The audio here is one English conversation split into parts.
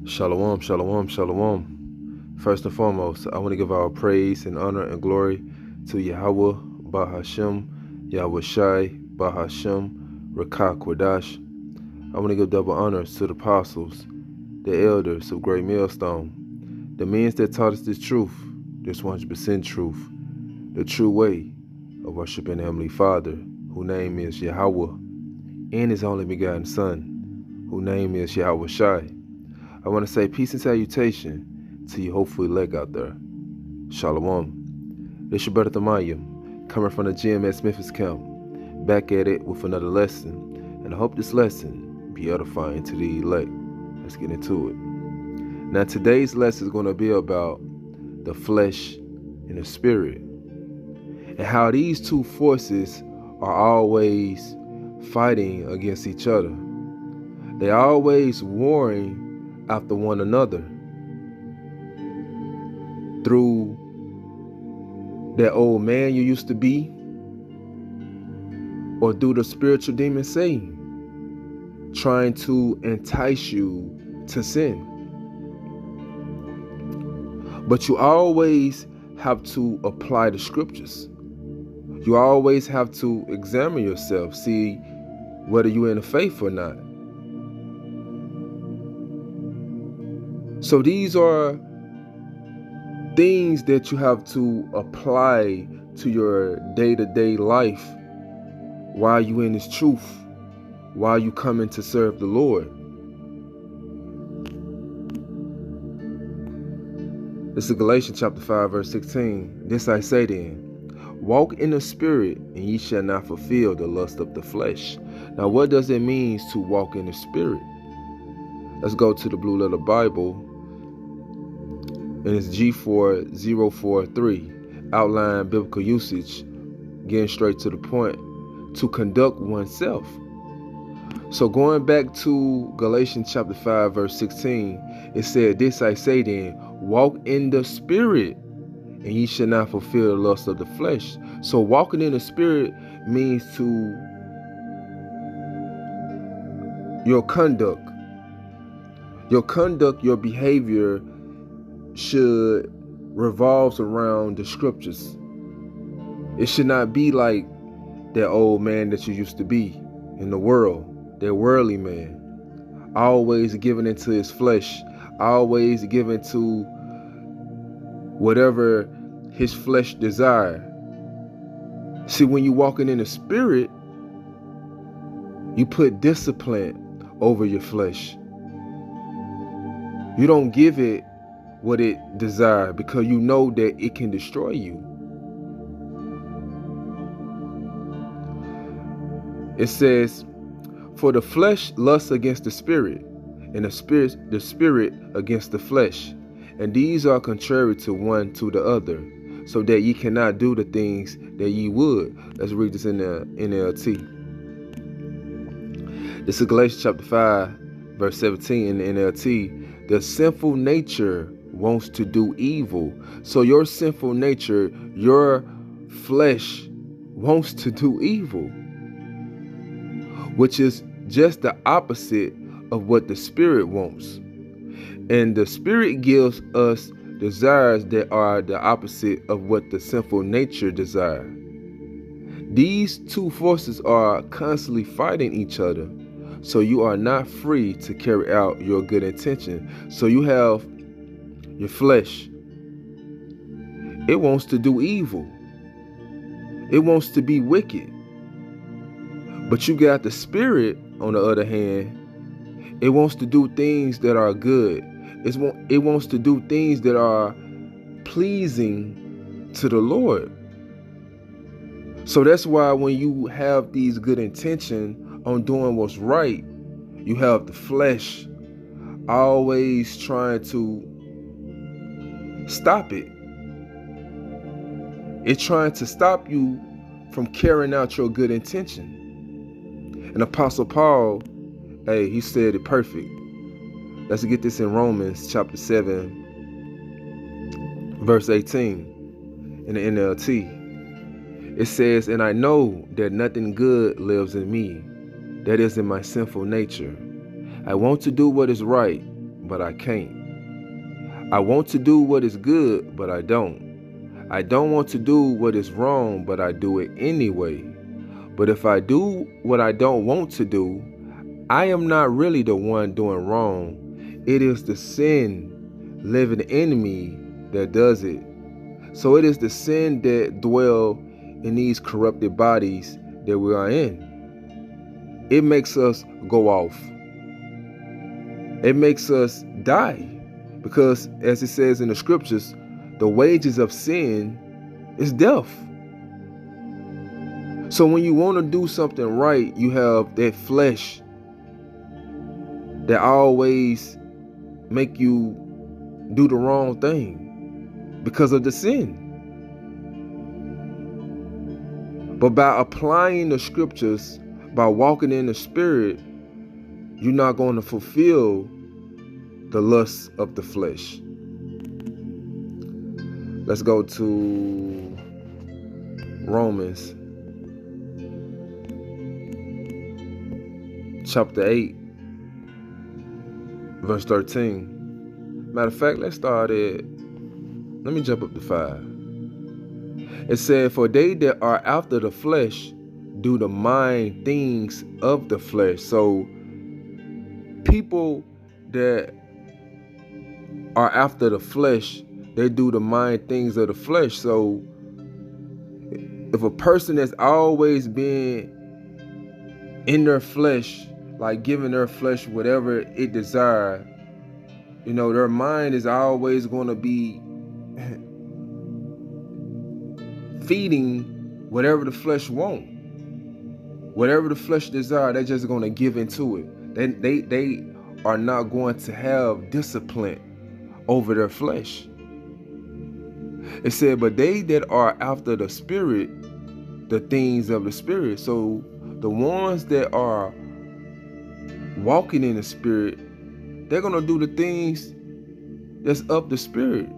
Shalom, shalom, shalom. First and foremost, I want to give our praise and honor and glory to Yahweh, Bahashem, Yahweh Shai, Bahashem, Rakah Kwadash. I want to give double honors to the apostles, the elders of Great Millstone, the men that taught us this truth, this 100% truth, the true way of worshiping the Heavenly Father, whose name is Yahweh, and His only begotten Son, whose name is Yahweh Shai. I want to say peace and salutation to you hopefully elect out there. Shalom. This your brother Thamayim, coming from the GMS Memphis camp, back at it with another lesson, and I hope this lesson be edifying to the elect. Let's get into it. Now today's lesson is going to be about the flesh and the spirit, and how these two forces are always fighting against each other. They're always warring after one another through that old man you used to be, or through the spiritual demon Satan trying to entice you to sin. But you always have to apply the scriptures. You always have to examine yourself, see whether you're in the faith or not. So these are things that you have to apply to your day-to-day life while you in this truth, while you coming to serve the Lord. This is Galatians chapter 5, verse 16. This I say then, walk in the spirit, and ye shall not fulfill the lust of the flesh. Now what does it mean to walk in the spirit? Let's go to the Blue Letter Bible, and it's G4043, outline biblical usage, getting straight to the point, to conduct oneself. So going back to Galatians chapter 5, verse 16, it said, this I say then, walk in the spirit, and ye shall not fulfill the lust of the flesh. So walking in the spirit means to your conduct, your behavior should revolves around the scriptures. It should not be like that old man that you used to be in the world, that worldly man, always giving into his flesh, always giving to whatever his flesh desire. See, when you're walking in the spirit, you put discipline over your flesh. You don't give it what it desires, because you know that it can destroy you. It says, for the flesh lusts against the spirit, and the spirit against the flesh, and these are contrary to one to the other, so that ye cannot do the things that ye would. Let's read this in the NLT. This is Galatians chapter 5, verse 17 in the NLT. The sinful nature wants to do evil. So your sinful nature, your flesh wants to do evil, which is just the opposite of what the spirit wants. And the spirit gives us desires that are the opposite of what the sinful nature desires. These two forces are constantly fighting each other. So you are not free to carry out your good intention. So you have your flesh. It wants to do evil. It wants to be wicked. But you got the spirit, on the other hand, it wants to do things that are good. It wants to do things that are pleasing to the Lord. So that's why when you have these good intentions on doing what's right, you have the flesh always trying to stop it. It's trying to stop you from carrying out your good intention. And Apostle Paul, he said it perfect. Let's get this in Romans chapter 7, verse 18 in the NLT. It says, and I know that nothing good lives in me, that is in my sinful nature. I want to do what is right, but I can't. I want to do what is good, but I don't. I don't want to do what is wrong, but I do it anyway. But if I do what I don't want to do, I am not really the one doing wrong. It is the sin living in me that does it. So it is the sin that dwell in these corrupted bodies that we are in. It makes us go off. It makes us die. Because as it says in the scriptures, the wages of sin is death. So when you want to do something right, you have that flesh that always make you do the wrong thing because of the sin. But by applying the scriptures, by walking in the spirit, you're not going to fulfill the lusts of the flesh. Let's go to Romans chapter 8, verse 13. Matter of fact, let's start at, let me jump up to 5. It said, for they that are after the flesh do the mind things of the flesh. So people that are after the flesh, they do the mind things of the flesh. So if a person that's always been in their flesh, like giving their flesh whatever it desires, you know, their mind is always going to be feeding whatever the flesh want. Whatever the flesh desire, they're just going to give into it. They are not going to have discipline over their flesh. It said, but they that are after the spirit, the things of the spirit. So the ones that are walking in the spirit, they're going to do the things that's of the spirit.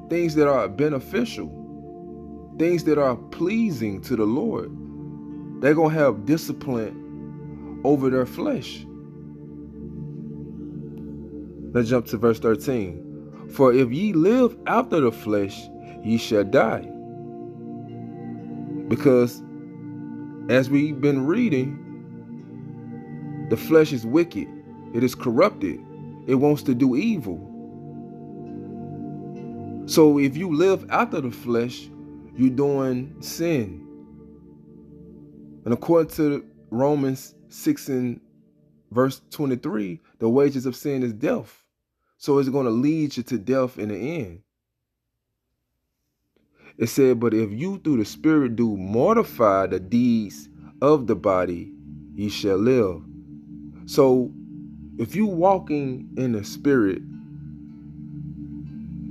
Things that are beneficial. Things that are pleasing to the Lord. They're going to have discipline over their flesh. Let's jump to verse 13. For if ye live after the flesh, ye shall die. Because as we've been reading, the flesh is wicked. It is corrupted. It wants to do evil. So if you live after the flesh, you're doing sin. And according to Romans 6 and verse 23, the wages of sin is death. So it's going to lead you to death in the end. It said, but if you through the spirit do mortify the deeds of the body, ye shall live. So if you walking in the spirit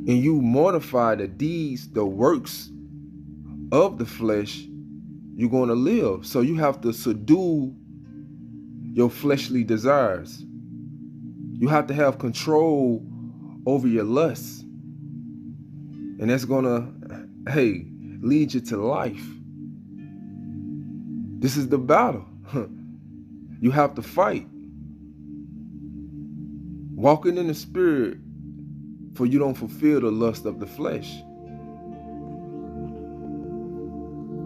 and you mortify the deeds, the works of the flesh, you're going to live. So you have to subdue your fleshly desires. You have to have control over your lusts. And that's going to, lead you to life. This is the battle. You have to fight. Walking in the spirit, for you don't fulfill the lust of the flesh.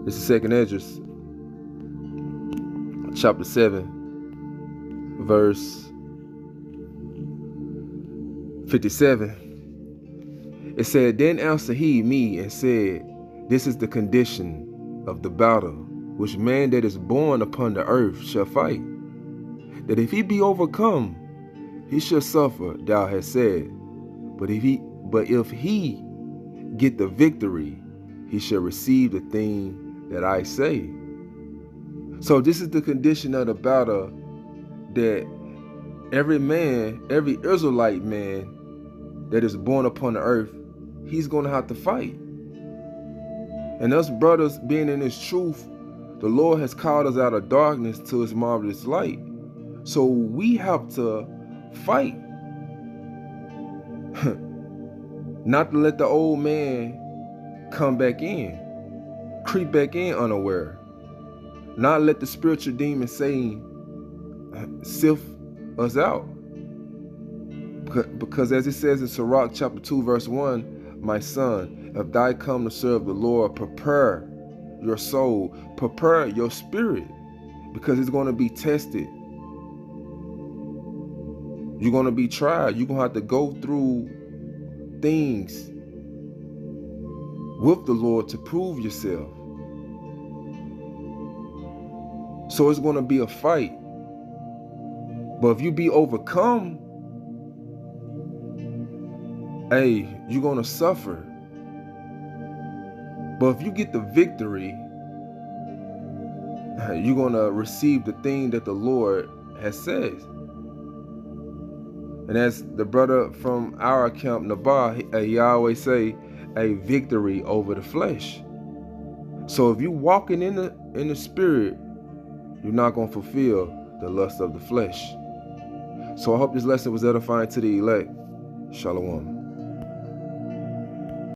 This is 2 Esdras, chapter 7, verse 57. It said, then answered he me and said, this is the condition of the battle which man that is born upon the earth shall fight, that if he be overcome, he shall suffer, thou hast said. But if he get the victory, he shall receive the thing that I say. So this is the condition of the battle that every man, every Israelite man that is born upon the earth, he's going to have to fight. And us brothers being in this truth, the Lord has called us out of darkness to his marvelous light. So we have to fight. Not to let the old man come back in, creep back in unaware. Not let the spiritual demon Satan sift us out. Because as it says in Sirach chapter 2 verse 1, my son, if thou come to serve the Lord, prepare your soul, prepare your spirit, because it's going to be tested. You're going to be tried. You're going to have to go through things with the Lord to prove yourself. So it's going to be a fight. But if you be overcome, hey, you're going to suffer. But if you get the victory, you're going to receive the thing that the Lord has said. And as the brother from our camp, Nabal, he always say, a victory over the flesh. So if you walking in the spirit, you're not going to fulfill the lust of the flesh. So I hope this lesson was edifying to the elect. Shalom.